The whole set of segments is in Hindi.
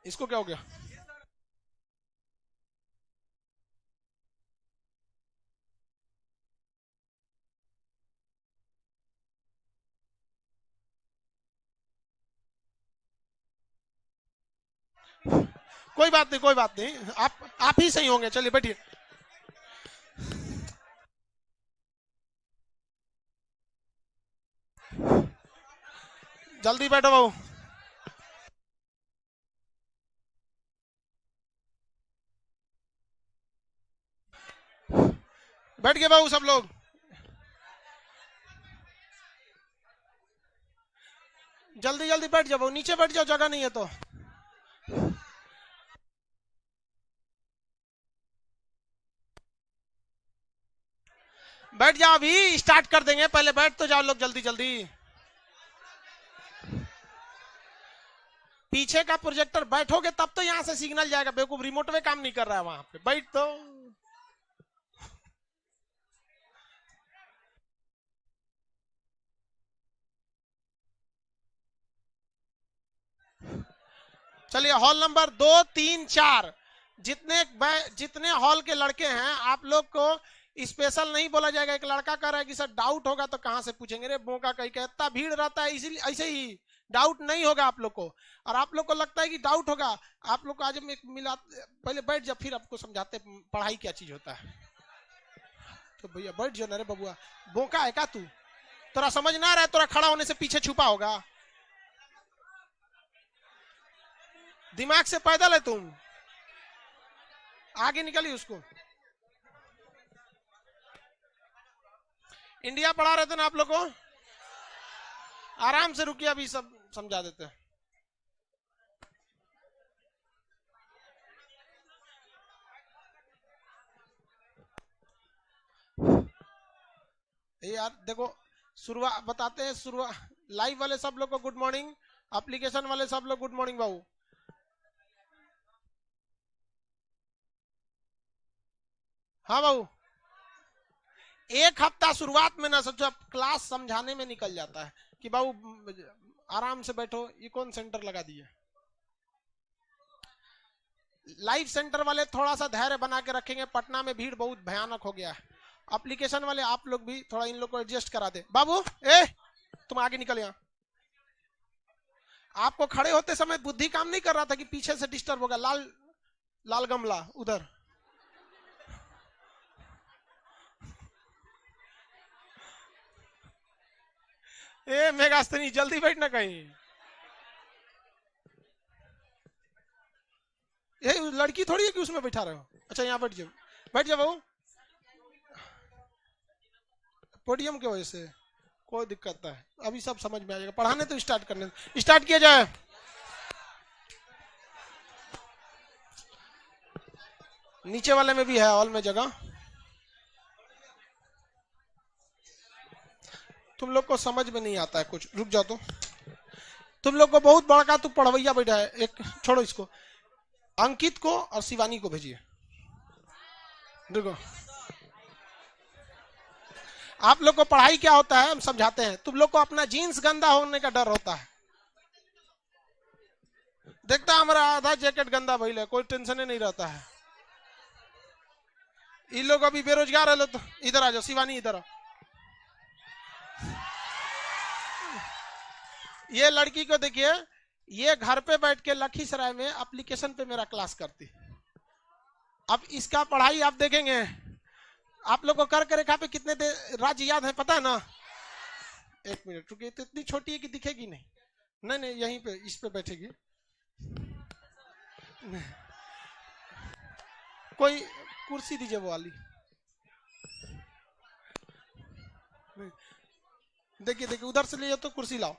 इसको क्या हो गया? कोई बात नहीं, कोई बात नहीं, आप ही सही होंगे, चलिए बैठिए। जल्दी बैठो बाबू। बैठ गए बाबू सब लोग? जल्दी जल्दी बैठ जाओ, नीचे बैठ जाओ, जगह नहीं है तो। बैठ जाओ, अभी स्टार्ट कर देंगे, पहले बैठ तो जाओ लोग जल्दी जल्दी। पीछे का प्रोजेक्टर बैठोगे तब तो यहां से सिग्नल जाएगा, बेवकूफ, रिमोट में काम नहीं कर रहा है वहां पे, बैठ तो। चलिए, हॉल नंबर 2, 3, 4, जितने हॉल के लड़के हैं, आप लोग को स्पेशल नहीं बोला जाएगा। एक लड़का कह रहा है कि सर डाउट होगा तो कहां से पूछेंगे, रे मौका कहीं कहता, भीड़ रहता है इसीलिए, ऐसे ही डाउट नहीं होगा आप लोग को। और आप लोग को लगता है कि डाउट होगा, आप लोग को आज हम मिला, पहले बैठ जाओ, फिर आपको समझाते पढ़ाई क्या चीज होता है। तो भैया बैठ जाओ ना रे बबुआ, बोका है का तू? तोरा समझ ना रहा है, तोरा खड़ा होने से पीछे छुपा होगा, दिमाग से पैदल है तुम, आगे निकलिए उसको। इंडिया पढ़ा रहे थे ना आप लोग को, आराम से रुकिए, अभी सब समझा देते हैं। यार देखो, शुरुआत बताते हैं, शुरुआत लाइव वाले सब लोग को गुड मॉर्निंग, एप्लीकेशन वाले सब लोग गुड मॉर्निंग बाबू। हाँ बाबू, एक हफ्ता शुरुआत में ना सोचो, क्लास समझाने में निकल जाता है कि बाबू आराम से बैठो, ये कौन सेंटर लगा दिए। लाइव सेंटर वाले थोड़ा सा धैर्य बना के रखेंगे, पटना में भीड़ बहुत भयानक हो गया है। एप्लीकेशन वाले आप लोग भी थोड़ा इन लोग को एडजस्ट करा दे। बाबू तुम आगे निकल, यहाँ आपको खड़े होते समय बुद्धि काम नहीं कर रहा था कि पीछे से डिस्टर्ब होगा, लाल लाल गमला उधर। मेघास्त्री जल्दी बैठना कहीं, ये लड़की थोड़ी है कि उसमें बैठा रहे हो। अच्छा यहाँ बैठ जाओ, बैठ जाओ बाबू, पोडियम की वजह से कोई दिक्कत है, अभी सब समझ में आ जाएगा। पढ़ाने तो स्टार्ट करने, स्टार्ट किया जाए। नीचे वाले में भी है, हॉल में जगह। तुम लोग को समझ में नहीं आता है कुछ, रुक जाओ तो। तुम लोग को बहुत बड़ा तू पढ़वैया बैठा है, एक छोड़ो इसको, अंकित को और शिवानी को भेजिए। देखो आप लोग को पढ़ाई क्या होता है हम समझाते हैं, तुम लोग को अपना जीन्स गंदा होने का डर होता है। देखता हमारा आधा जैकेट गंदा भइल है, कोई टेंशन नहीं रहता है। ये लोग अभी बेरोजगार है, लो तो इधर आ जाओ, शिवानी इधर आओ। ये लड़की को देखिए, ये घर पे बैठ के लखीसराय में एप्लीकेशन पे मेरा क्लास करती। अब इसका पढ़ाई आप देखेंगे, आप लोग को कर्क रेखा पे कितने राज्य याद है पता है ना? एक मिनट रुकिए, तो इतनी छोटी है कि दिखेगी नहीं। नहीं नहीं, यहीं पे इस पे बैठेगी। कोई कुर्सी दीजिए वो वाली। देखिए देखिए, उधर से लिए तो कुर्सी लाओ।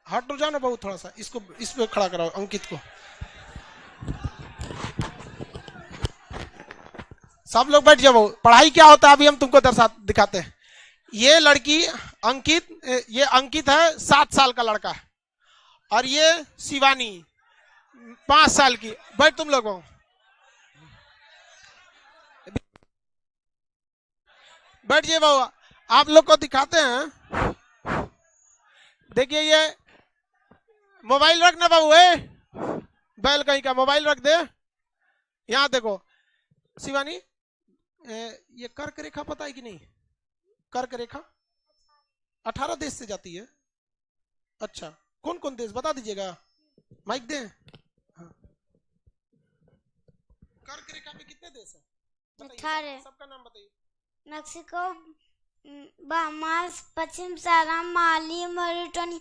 हट जाओ ना बहुत, थोड़ा सा इसको इस पे खड़ा कराओ, अंकित को। सब लोग बैठ जाओ। पढ़ाई क्या होता है अभी हम तुमको दिखाते हैं। ये लड़की अंकित, ये अंकित है 7 साल का लड़का है, और ये शिवानी 5 साल की। बैठ तुम लोगों, बैठिए बाबू, आप लोग को दिखाते हैं। देखिए ये मोबाइल रखना बाबू, बैल कहीं का मोबाइल रख दे। यहाँ देखो शिवानी, ये कर्क रेखा पता है कि नहीं? कर्क रेखा 18 देश से जाती है। अच्छा, कौन कौन देश बता दीजिएगा, माइक दे। हाँ। कर्क रेखा में कितने देश है? 18। सबका नाम बताइए। मेक्सिको, बहामास, पश्चिम सहारा, माली, मॉरिटनी,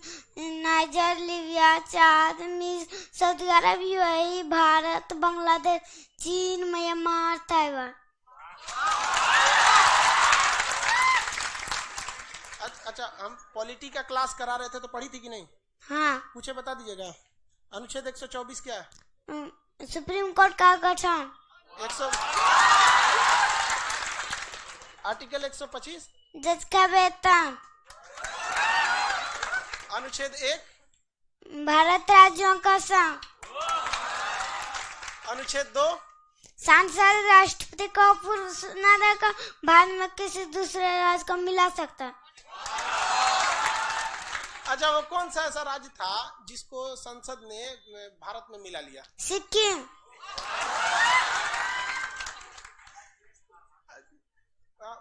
नाइजर, लीबिया, चाद, मिस्र, सऊदी अरब, यूएई, भारत, बांग्लादेश, चीन, म्यांमार, ताइवान। अच्छा, हम पॉलिटी का क्लास करा रहे थे तो पढ़ी थी कि नहीं? हाँ। पूछे बता दीजिएगा। अनुच्छेद 124 क्या है? सुप्रीम कोर्ट का गठन। आर्टिकल 125 जज का वेतन। अनुच्छेद 1 भारत राज्यों का संघ। अनुच्छेद 2 सांसद राष्ट्रपति को पूर्व सूचना का भारत में किसी दूसरे राज्य को मिला सकता है। अच्छा, वो कौन सा ऐसा राज्य था जिसको संसद ने भारत में मिला लिया? सिक्किम।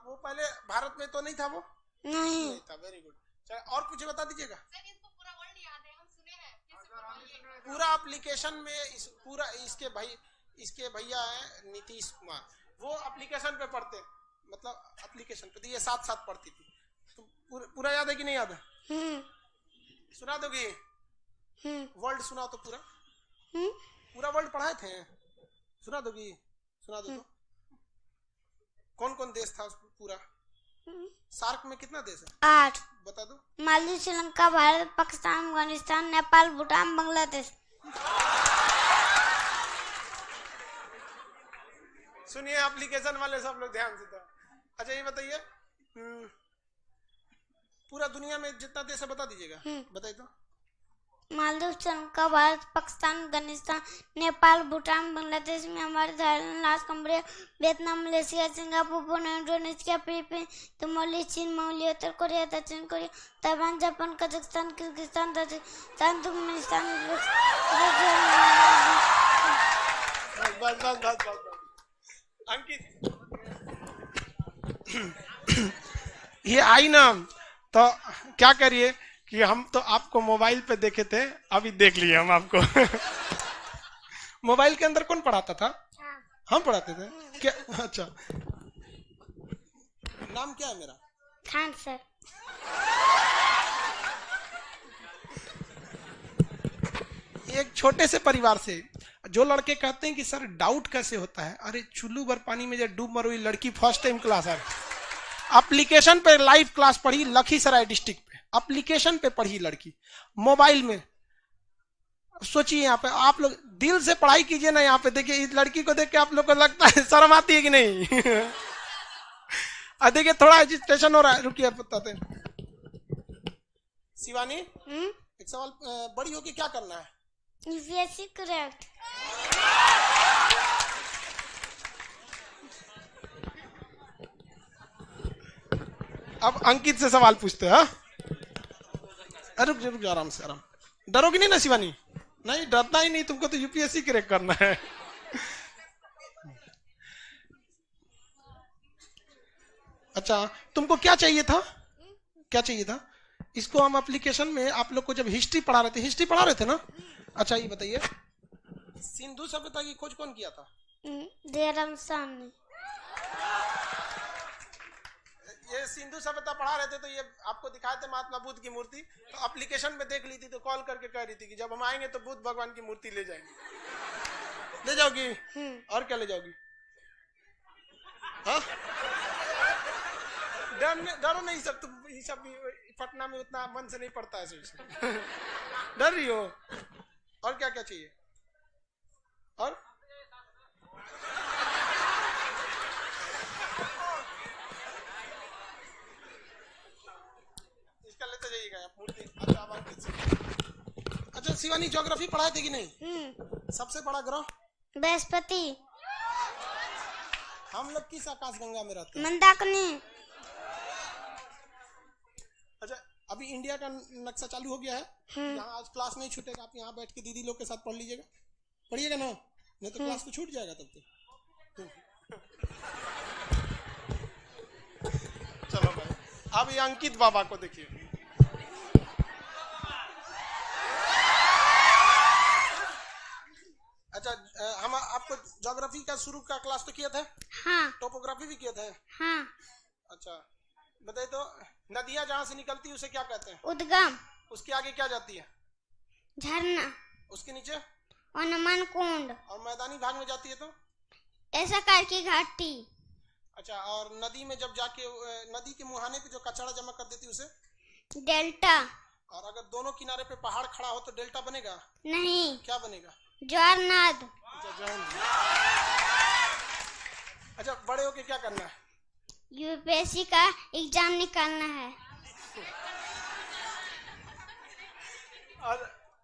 वो पहले भारत में तो नहीं था, वो नहीं था। Very good. चलो और कुछ बता दीजिएगा। पूरा एप्लीकेशन में पूरा इसके भैया है नीतीश कुमार, वो एप्लीकेशन पे पढ़ते, मतलब एप्लीकेशन पे ये साथ साथ पढ़ती थी। तो पूरा याद है कि नहीं याद है? सुना दोगी? वर्ल्ड सुना तो पूरा वर्ल्ड पढ़ाए थे। सुना दोगी? सुना दो तो। कौन कौन देश था पूरा? सार्क में कितना देश है? 8। बता दो। माली, श्रीलंका, भारत, पाकिस्तान, अफगानिस्तान, नेपाल, भूटान, बांग्लादेश। सुनिए एप्लीकेशन वाले सब लोग ध्यान से। अच्छा ये बताइए, पूरा दुनिया में जितना देश है बता दीजिएगा। बताइए तो। Maldives, Sri Lanka, Bharat, Pakistan, Afghanistan, Nepal, Bhutan, Bangladesh, Myanmar, Thailand, Laos, Cambodia, Vietnam, Malaysia, Singapore, Brunei, Indonesia, Philippines, Timor, चीन, मंगोलिया, उत्तर कोरिया, दक्षिण Korea, Taiwan, Japan, Kazakhstan, Kyrgyzstan, Tajikistan, Turkmenistan, Ankit ये आई ना, तो क्या करिए कि हम तो आपको मोबाइल पे देखे थे, अभी देख लिए हम आपको। मोबाइल के अंदर कौन पढ़ाता था? हम पढ़ाते थे क्या? अच्छा, नाम क्या है मेरा? खान सर। एक छोटे से परिवार से जो लड़के कहते हैं कि सर डाउट कैसे होता है, अरे चुल्लू भर पानी में जो डूब मर हुई लड़की फर्स्ट टाइम क्लास है, एप्लीकेशन पे लाइव क्लास पढ़ी लखीसराय डिस्ट्रिक्ट पे, एप्लीकेशन पे पढ़ी लड़की मोबाइल में। सोचिए यहाँ पे आप लोग दिल से पढ़ाई कीजिए ना। यहाँ पे देखिए इस लड़की को देख के आप लोग को लगता है शर्म आती है कि नहीं? देखिए थोड़ा एजिटेशन हो रहा है, रुकिए बताते हैं। शिवानी, एक सवाल, बड़ी होके क्या करना है? UPSC correct. अब अंकित से सवाल पूछते हैं। रुक जा, आराम से, आराम। डरोगी नहीं ना शिवानी? नहीं, डरना ही नहीं, तुमको तो यूपीएससी क्रैक करना है। अच्छा, तुमको क्या चाहिए था? क्या चाहिए था? इसको हम एप्लीकेशन में आप लोग को जब हिस्ट्री पढ़ा रहे थे ना। अच्छा ये बताइए, सिंधु सभ्यता की खोज कौन किया था? दयाराम साहनी। ये सिंधु सभ्यता पढ़ा रहे थे तो ये आपको दिखाए थे महात्मा बुद्ध की मूर्ति, तो एप्लीकेशन में देख ली थी तो कॉल करके कह रही थी कि जब हम आएंगे तो बुद्ध भगवान की मूर्ति ले जाएंगे। ले जाओगी? और क्या ले जाओगी? हाँ, डरो नहीं, सब तुम सब पटना में उतना मन से नहीं पड़ता है। डर रही हो? और क्या क्या चाहिए? और चलिएगा आप मूर्ति। अच्छा अब अंकित से। अच्छा शिवानी ज्योग्राफी पढ़ाए थे कि नहीं? सबसे बड़ा ग्रह बृहस्पति। हम लोग किस आकाशगंगा में रहते हैं? मंदाकिनी। अच्छा अभी इंडिया का नक्शा चालू हो गया है, यहाँ आज क्लास नहीं छूटेगा, आप यहाँ बैठ के दीदी लोग के साथ पढ़ लीजिएगा, पढ़िएगा ना, नहीं तो क्लास तो छूट जाएगा तब तो। चलो भाई अब ये अंकित बाबा को देखिए। अच्छा हम आपको ज्योग्राफी का शुरू का क्लास तो किया था? हाँ। टोपोग्राफी भी किया था? हाँ। अच्छा बताइए तो नदियां जहाँ से निकलती है उसे क्या कहते हैं? उद्गम। उसके आगे क्या जाती है? झरना। उसके नीचे? वनमान कुंड। और मैदानी भाग में जाती है तो? ऐसा करके घाटी। अच्छा और नदी में जब जाके नदी के मुहाने पे जो कचरा जमा कर देती है उसे? डेल्टा। और अगर दोनों किनारे पे पहाड़ खड़ा हो तो डेल्टा बनेगा? नहीं। क्या बनेगा? ज्वारनाद। अच्छा बड़े होके क्या करना है? यूपीएससी का एग्जाम निकालना है।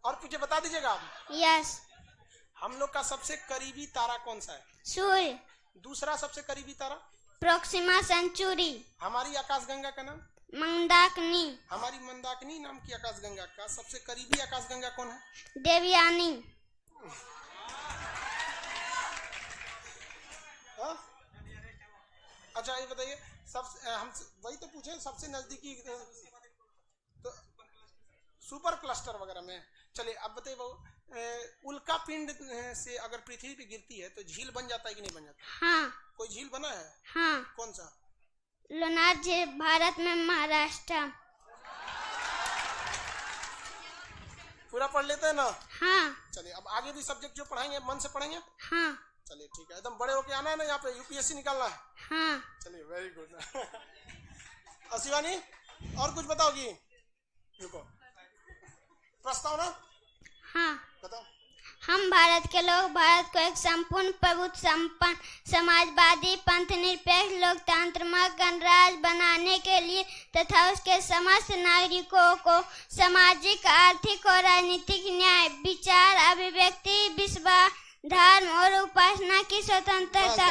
और मुझे बता दीजिएगा आप। यस। हम लोग का सबसे करीबी तारा कौन सा है? सूर्य। दूसरा सबसे करीबी तारा? Proxima Centauri. हमारी आकाशगंगा का नाम? मंदाकिनी। हमारी मंदाकिनी नाम की आकाशगंगा का सबसे करीबी आकाशगंगा कौन है? देवयानी। अच्छा ये बताइए हम वही तो पूछे सबसे नजदीकी तो सुपर क्लस्टर वगैरह में। चलिए अब बताइए बहू उल्का पिंड से अगर पृथ्वी पे गिरती है तो झील बन जाता है कि नहीं बन जाता? हाँ। कोई झील बना है? हाँ। कौन सा? लोनार झील भारत में महाराष्ट्र। पूरा पढ़ लेते हैं ना? हाँ। चलिए अब आगे भी सब्जेक्ट जो पढ़ाएंगे मन से पढ़ेंगे? हाँ। चलिए ठीक है, एकदम बड़े होके आना है ना, यहाँ पे यूपीएससी निकालना है। हाँ। चलिए वेरी गुड। और शिवानी और कुछ बताओगी? रुको प्रस्तावना। हाँ। बताओ। हम भारत के लोग भारत को एक संपूर्ण प्रभुत्व संपन्न समाजवादी पंथ निरपेक्ष लोकतंत्र गणराज्य बनाने के लिए तथा उसके समस्त नागरिकों को सामाजिक आर्थिक और राजनीतिक न्याय विचार अभिव्यक्ति विश्वास धर्म और उपासना की स्वतंत्रता।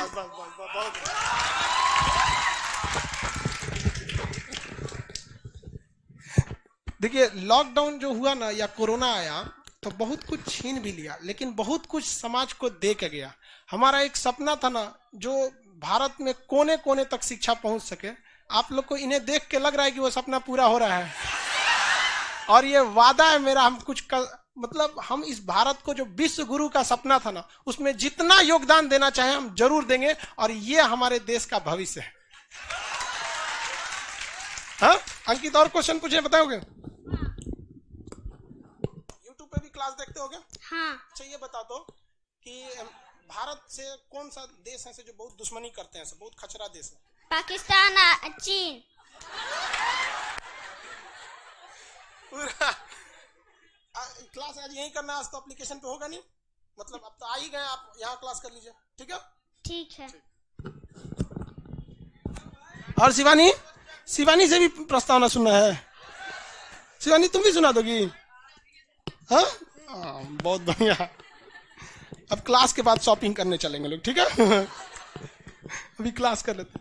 देखिए लॉकडाउन जो हुआ ना या कोरोना आया तो बहुत कुछ छीन भी लिया, लेकिन बहुत कुछ समाज को दे के गया। हमारा एक सपना था ना जो भारत में कोने कोने तक शिक्षा पहुंच सके, आप लोग को इन्हें देख के लग रहा है कि वो सपना पूरा हो रहा है। और ये वादा है मेरा, हम कुछ मतलब हम इस भारत को जो विश्व गुरु का सपना था ना उसमें जितना योगदान देना चाहे हम जरूर देंगे, और ये हमारे देश का भविष्य है। हाँ अंकित और क्वेश्चन पूछे बताओगे? यूट्यूब पे भी क्लास देखते होगे? हाँ। अच्छा ये बता दो कि भारत से कौन सा देश है जो बहुत दुश्मनी करते हैं, बहुत खचरा देश है? पाकिस्तान, चीन। क्लास आज यही करना, आज तो एप्लीकेशन पे होगा नहीं, मतलब अब तो आ ही गए, आप यहाँ क्लास कर लीजिए। ठीक है? ठीक है। और शिवानी, शिवानी से भी प्रस्तावना सुनना है। शिवानी तुम भी सुना दोगी? हाँ बहुत बढ़िया। अब क्लास के बाद शॉपिंग करने चलेंगे लोग, ठीक है? अभी क्लास कर लेते।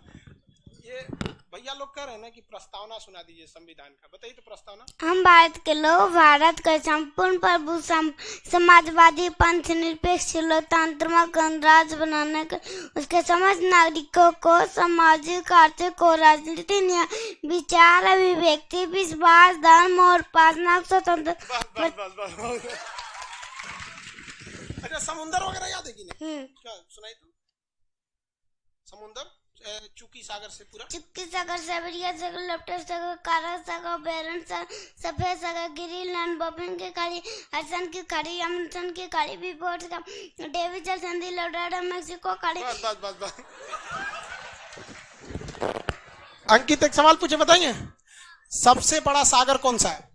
ये भैया लोग कह रहे हैं ना कि प्रस्तावना सुना दीजिए संविधान का, बताइए तो प्रस्तावना। हम भारत के लोग भारत का संपूर्ण प्रभु समाजवादी पंथ निरपेक्ष लोकतंत्र गणराज्य बनाने के उसके समस्त नागरिकों को सामाजिक आर्थिक और राजनीतिक न्याय विचार अभिव्यक्ति विश्वास धर्म और उपासना स्वतंत्र। अच्छा समुंदर वगैरह याद है कि नहीं? क्या सुनाई तो? समुंदर चुकी सागर से पूरा, चुकी सागर, साइबेरिया सागर, लेप्टस सागर, कारा सागर, बेरन सागर, सफेद सागर, ग्रीनलैंड, बॉबिन की खाड़ी, हडसन की खाड़ी, अमेज़न की खाड़ी, बीबोर्ड का डेविड जल संधि, लोडाडा, मेक्सिको खाड़ी। बस। अंकित एक सवाल पूछे बताएंगे? सबसे बड़ा सागर कौन सा है?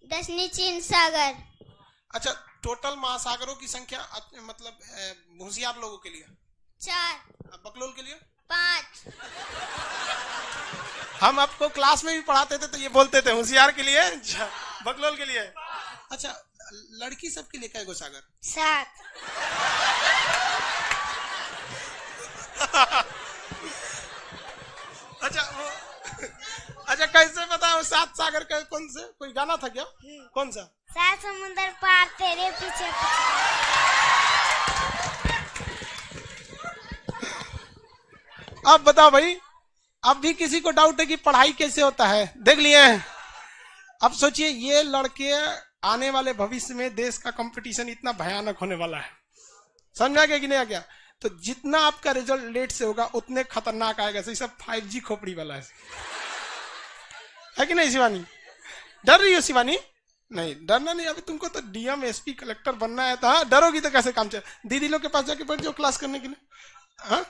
दक्षिणी चीन सागर। अच्छा टोटल महासागरों की संख्या मतलब होशियार लोगों के लिए 4, बकलोल के लिए 5। हम आपको क्लास में भी पढ़ाते थे तो ये बोलते थे होशियार के लिए, बकलोल के लिए। अच्छा, लड़की सबके लिए क्या गो सागर? 7। अच्छा कैसे पता वो 7 सागर का? कौन से कोई गाना था क्या? कौन सा? 7 समुंदर पार तेरे पीछे अब बताओ भाई, अब भी किसी को डाउट है कि पढ़ाई कैसे होता है? देख लिए। अब सोचिए ये लड़के आने वाले भविष्य में देश का कंपटीशन इतना भयानक होने वाला है, समझा गया कि नहीं आ गया? तो जितना आपका रिजल्ट लेट से होगा उतने खतरनाक आएगा। सही सब 5G खोपड़ी वाला है कि नहीं शिवानी? डर रही हो शिवानी? नहीं डरना नहीं, अभी तुमको तो डीएम एसपी कलेक्टर बनना है। तो डरोगी तो कैसे काम चले? दीदी लोग के पास जाके बैठ जाओ क्लास करने के लिए। हाँ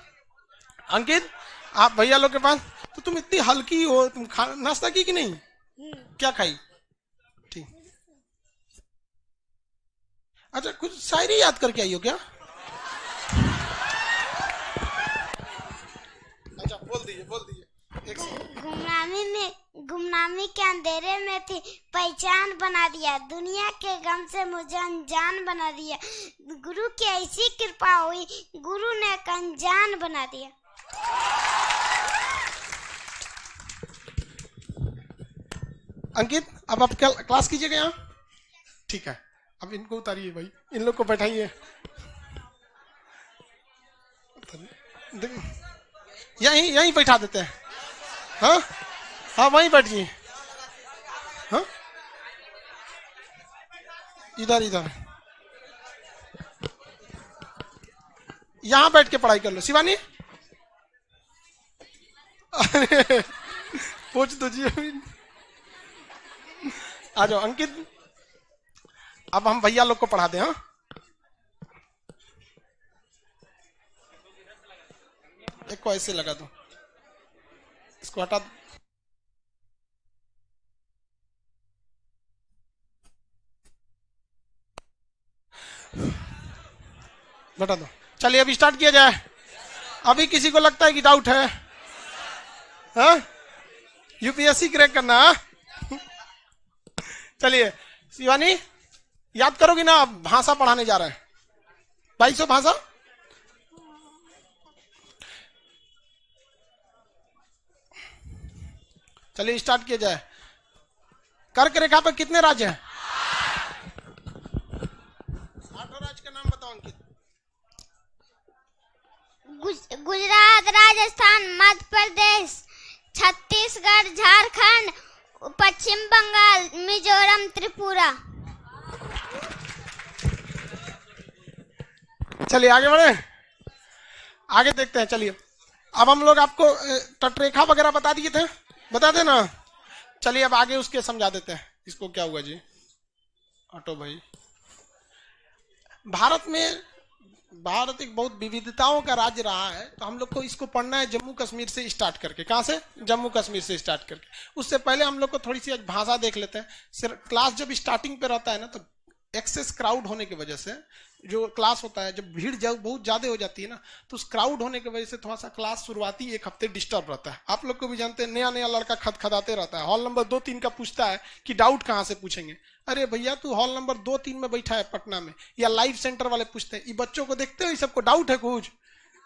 अंकित, आप भैया लोग के पास। तो तुम इतनी हल्की हो, तुम नाश्ता की कि नहीं? क्या खाई? ठीक। अच्छा कुछ शायरी याद करके आई हो क्या? अच्छा बोल दीजिए। गुमनामी के अंधेरे में थी, पहचान बना दिया, दुनिया के गम से मुझे अनजान बना दिया, गुरु की ऐसी कृपा हुई, गुरु ने एक अनजान बना दिया। अंकित अब आप क्लास कीजिएगा यहाँ, ठीक है? अब इनको उतारिए भाई, इन लोग को बैठाइए। यहीं बैठा देते हैं। हाँ वहीं बैठिए। हाँ इधर यहाँ बैठ के पढ़ाई कर लो। शिवानी अरे पूछ तो जी। आ जाओ अंकित, अब हम भैया लोग को पढ़ा दें। हाँ एक को ऐसे लगा दो, इसको हटा दो। बता दो। चलिए अभी स्टार्ट किया जाए। अभी किसी को लगता है कि डाउट है? हाँ यूपीएससी क्रैक करना। चलिए शिवानी याद करोगी ना? अब भाषा पढ़ाने जा रहे हैं, 2200 भाषा। चलिए स्टार्ट किया जाए। कर्क रेखा पर कितने राज्य हैं? 8 राज्य का नाम बताओ अंकित। गुजरात, राजस्थान, मध्य प्रदेश, छत्तीसगढ़, झारखंड, पश्चिम बंगाल, मिजोरम, त्रिपुरा। चलिए आगे बढ़े, आगे देखते हैं। चलिए अब हम लोग आपको तटरेखा वगैरह बता दिए थे, बता देना। चलिए अब आगे उसके समझा देते हैं। इसको क्या हुआ जी? ऑटो भाई, भारत एक बहुत विविधताओं का राज्य रहा है, तो हम लोग को इसको पढ़ना है जम्मू कश्मीर से स्टार्ट करके। कहाँ से? जम्मू कश्मीर से स्टार्ट करके। उससे पहले हम लोग को थोड़ी सी भाषा देख लेते हैं। सिर्फ क्लास जब स्टार्टिंग पे रहता है ना, तो एक्सेस क्राउड होने की वजह से जो क्लास होता है, जब भीड़ बहुत ज्यादा हो जाती है ना, तो उस क्राउड होने की वजह से थोड़ा सा क्लास शुरुआती 1 हफ्ते डिस्टर्ब रहता है। आप लोग को भी जानते हैं, नया लड़का खदखदाते रहता है। हॉल नंबर 2-3 का पूछता है कि डाउट कहाँ से पूछेंगे। अरे भैया तू हॉल नंबर 2-3 में बैठा है पटना में, या लाइव सेंटर वाले पूछते हैं। ये बच्चों को देखते हो, सबको डाउट है कुछ,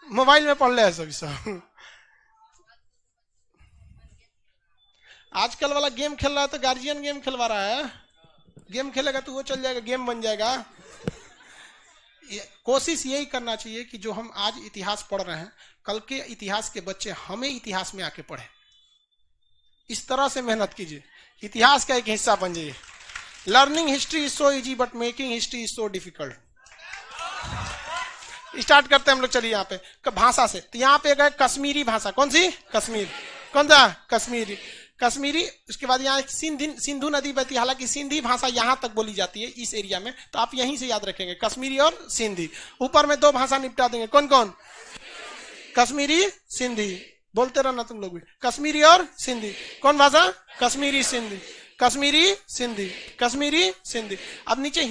मोबाइल में पढ़ ले सब। आजकल वाला गेम खेल रहा है तो गार्जियन गेम खिलवा रहा है। गेम खेलेगा तो वो चल जाएगा, गेम बन जाएगा। कोशिश यही करना चाहिए कि जो हम आज इतिहास पढ़ रहे हैं, कल के इतिहास के बच्चे हमें इतिहास में आके पढ़े। इस तरह से मेहनत कीजिए, इतिहास का एक हिस्सा बन जाइए। Learning history is so easy but making history is so difficult. Start करते हैं हम लोग। चलिए यहाँ पे भाषा से, तो यहाँ पे गए कश्मीरी भाषा। कौन सी? कश्मीर। कौन सा? कश्मीरी। उसके बाद यहाँ सिंधु नदी बहती है, हालांकि सिंधी भाषा यहाँ तक बोली जाती है इस एरिया में, तो आप यहीं से याद रखेंगे, कश्मीरी और सिंधी। ऊपर में 2 भाषा निपटा देंगे। कौन कौन? कश्मीरी, सिंधी। बोलते रहना तुम लोग भी, कश्मीरी और सिंधी। कौन भाषा? कश्मीरी, सिंधी। कश्मीरी, सिंधी, कश्मीरी, सिंधी। अब नीचे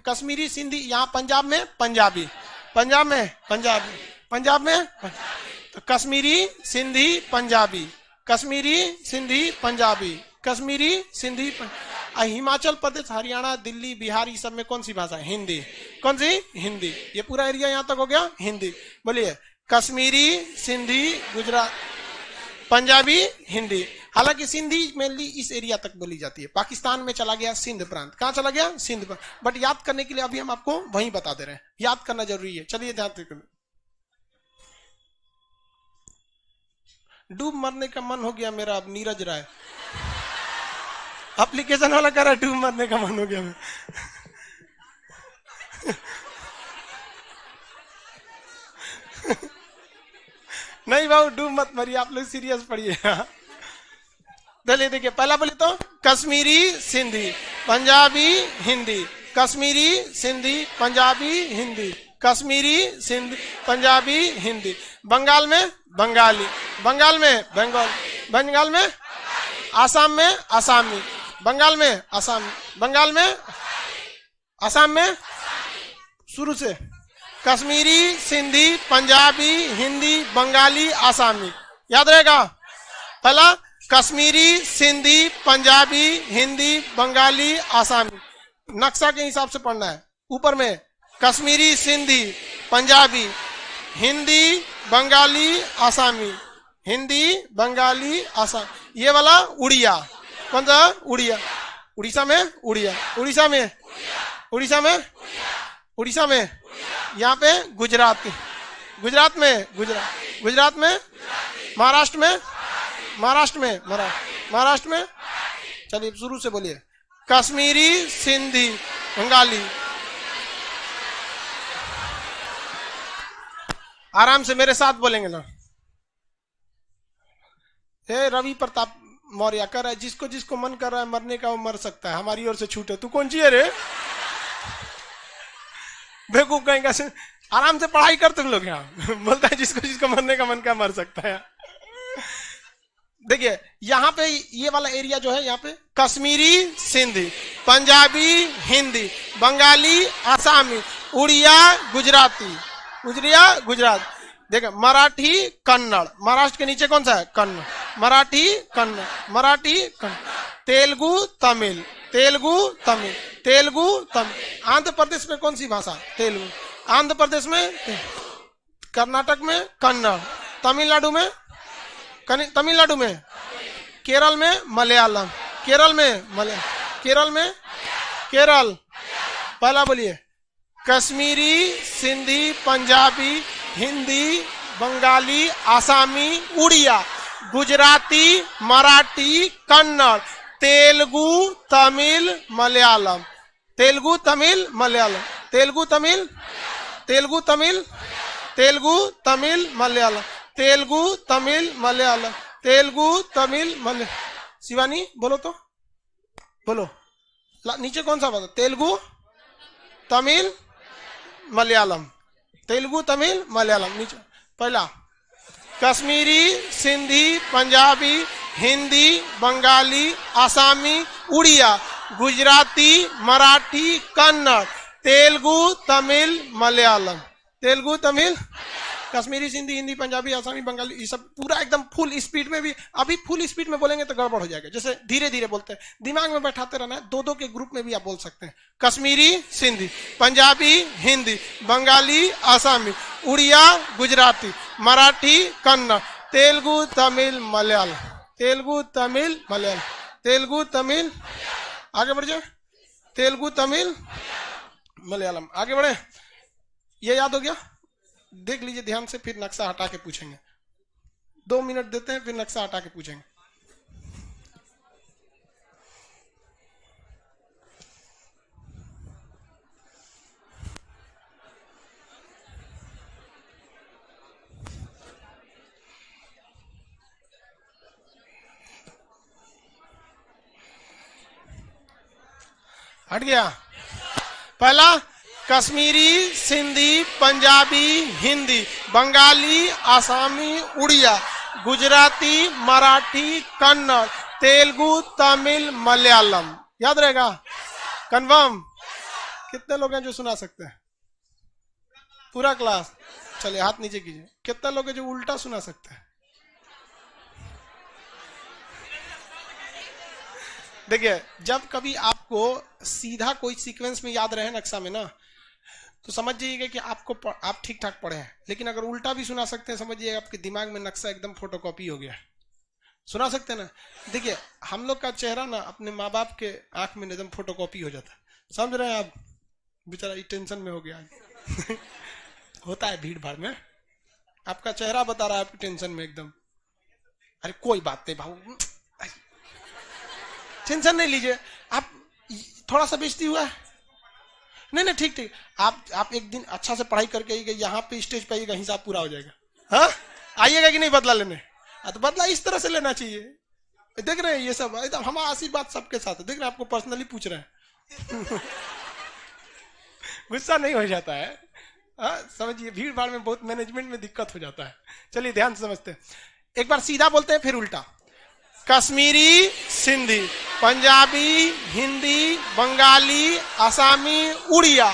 कश्मीरी, सिंधी। यहाँ पंजाब में पंजाबी, पंजाब में पंजाबी, पंजाब में। कश्मीरी, सिंधी, पंजाबी, कश्मीरी, सिंधी, पंजाबी, कश्मीरी, सिंधी, हिमाचल प्रदेश, हरियाणा, दिल्ली, बिहार, सब में कौन सी भाषा है? हिंदी। कौन सी? हिंदी। ये पूरा एरिया यहाँ तक हो गया हिंदी। बोलिए कश्मीरी, सिंधी, गुजरात, पंजाबी, हिंदी। हालांकि सिंधी मेनली इस एरिया तक बोली जाती है। पाकिस्तान में चला गया सिंध प्रांत। कहां चला गया? सिंध प्रांत। बट याद करने के लिए अभी हम आपको वहीं बता दे रहे हैं, याद करना जरूरी है। चलिए ध्यान से। डूब मरने का मन हो गया मेरा। अब नीरज राय एप्लीकेशन वाला कह रहा है डूब मरने का मन हो गया मैं। नहीं बाबू डूब मत मरिए, आप लोग सीरियस पढ़िए। चलिए देखिए, पहला बोले तो कश्मीरी, सिंधी, पंजाबी, हिंदी, कश्मीरी, सिंधी, पंजाबी, हिंदी, कश्मीरी, सिंधी, पंजाबी, हिंदी। बंगाल में बंगाली, बंगाल में बंगाल, बंगाल में आसाम में आसामी, बंगाल में आसामी, बंगाल में आसाम में शुरू से कश्मीरी, सिंधी, पंजाबी, हिंदी, बंगाली, आसामी। याद रहेगा? पहला कश्मीरी, सिंधी, पंजाबी, हिंदी, बंगाली, आसामी। नक्शा के हिसाब से पढ़ना है। ऊपर में कश्मीरी, सिंधी, पंजाबी, हिंदी, बंगाली, आसामी, हिंदी, बंगाली, आसाम। ये वाला उड़िया। कौन सा? उड़िया। उड़ीसा में उड़िया, उड़ीसा में, उड़ीसा में, उड़ीसा में। यहाँ पे गुजराती, गुजरात में गुजरात, गुजरात में, महाराष्ट्र में, महाराष्ट्र में, महाराष्ट्र में। चलिए शुरू से बोलिए कश्मीरी, सिंधी, बंगाली। आराम से मेरे साथ बोलेंगे ना। हे रवि प्रताप मौर्य कर रहा है, जिसको जिसको मन कर रहा है मरने का वो मर सकता है, हमारी ओर से छूट है। तू कौन सी है रे? बेवकूफ कहेंगे। आराम से पढ़ाई कर तुम लोग। यहाँ बोलता है जिसको जिसको मरने का मन का मर सकता है। देखिए यहाँ पे ये वाला एरिया जो है, यहाँ पे कश्मीरी, सिंधी, पंजाबी, हिंदी, बंगाली, आसामी, उड़िया, गुजराती, उड़िया, गुजरात। देखो मराठी, कन्नड़। महाराष्ट्र के नीचे कौन सा है? कन्नड़। मराठी, कन्नड़, मराठी, कन्नड़, तेलुगु, तमिल, तेलुगु, तमिल, तेलुगु, तमिल। आंध्र प्रदेश में कौन सी भाषा? तेलुगु। आंध्र प्रदेश में, कर्नाटक में कन्नड़, तमिलनाडु में, तमिलनाडु में, केरल में मलयालम, केरल में मलयालम, केरल में केरल। पहला बोलिए कश्मीरी, सिंधी, पंजाबी, हिंदी, बंगाली, आसामी, उड़िया, गुजराती, मराठी, कन्नड़, तेलुगु, तमिल, मलयालम, तेलुगु, तमिल, मलयालम, तेलुगु, तमिल, तेलुगु, तमिल, तेलुगु, तमिल, मलयालम, तेलुगु, तमिल, मलयालम, तेलुगु, तमिल, मलयालम। शिवानी बोलो तो, बोलो नीचे कौन सा बता? तेलुगु, तमिल, मलयालम, तेलुगु, तमिल, मलयालम। नीचे पहला कश्मीरी, सिंधी, पंजाबी, हिंदी, बंगाली, आसामी, उड़िया, गुजराती, मराठी, कन्नड़, तेलुगु, तमिल, मलयालम, तेलुगु, तमिल, कश्मीरी, सिंधी, हिंदी, पंजाबी, आसामी, बंगाली। ये सब पूरा एकदम फुल स्पीड में भी। अभी फुल स्पीड में बोलेंगे तो गड़बड़ हो जाएगा। जैसे धीरे धीरे बोलते हैं, दिमाग में बैठाते रहना है। दो दो के ग्रुप में भी आप बोल सकते हैं। कश्मीरी, सिंधी, पंजाबी, हिंदी, बंगाली, आसामी, उड़िया, गुजराती, मराठी, कन्नड़, तेलुगु, तमिल, मलयालम, तेलुगु, तमिल, मलयालम, तेलुगु, तमिल। आगे बढ़ जाए। तेलुगु, तमिल, मलयालम। आगे बढ़े। ये याद हो गया? देख लीजिए ध्यान से, फिर नक्शा हटा के पूछेंगे। 2 मिनट देते हैं, फिर नक्शा हटा के पूछेंगे। हट गया। पहला कश्मीरी, सिंधी, पंजाबी, हिंदी, बंगाली, आसामी, उड़िया, गुजराती, मराठी, कन्नड़, तेलुगु, तमिल, मलयालम। याद रहेगा? कन्फर्म? कितने लोग हैं जो सुना सकते हैं? पूरा क्लास? चलिए हाथ नीचे कीजिए। कितना लोग है जो उल्टा सुना सकते हैं? देखिए, जब कभी आपको सीधा कोई सीक्वेंस में याद रहे नक्शा में ना, तो समझ जाइएगा कि आप ठीक ठाक पढ़े हैं। लेकिन अगर उल्टा भी सुना सकते हैं, समझिए आपके दिमाग में नक्शा एकदम फोटोकॉपी हो गया। सुना सकते हैं ना? देखिए, हम लोग का चेहरा ना अपने माँ बाप के आंख में एकदम फोटोकॉपी हो जाता है। समझ रहे हैं आप? बेचारा टेंशन में हो गया होता है भीड़ भाड़ में, आपका चेहरा बता रहा है आपकी टेंशन में एकदम। अरे कोई बात नहीं भाऊ, टेंशन नहीं लीजिए आप, थोड़ा सा बेइज्जती हुआ है, नहीं ठीक ठीक, आप एक दिन अच्छा से पढ़ाई करके आइएगा, यहाँ पे स्टेज पे आइएगा, हिसाब पूरा हो जाएगा। हाँ, आइएगा कि नहीं बदला लेने? तो बदला इस तरह से लेना चाहिए। देख रहे हैं ये सब एकदम हमारा आशीर्वाद सबके साथ है। देख रहे हैं, आपको पर्सनली पूछ रहे हैं गुस्सा नहीं हो जाता है। समझिए, भीड़ भाड़ में बहुत मैनेजमेंट में दिक्कत हो जाता है। चलिए ध्यान से समझते हैं। एक बार सीधा बोलते हैं फिर उल्टा। कश्मीरी, सिंधी, पंजाबी, हिंदी, बंगाली, आसामी, उड़िया,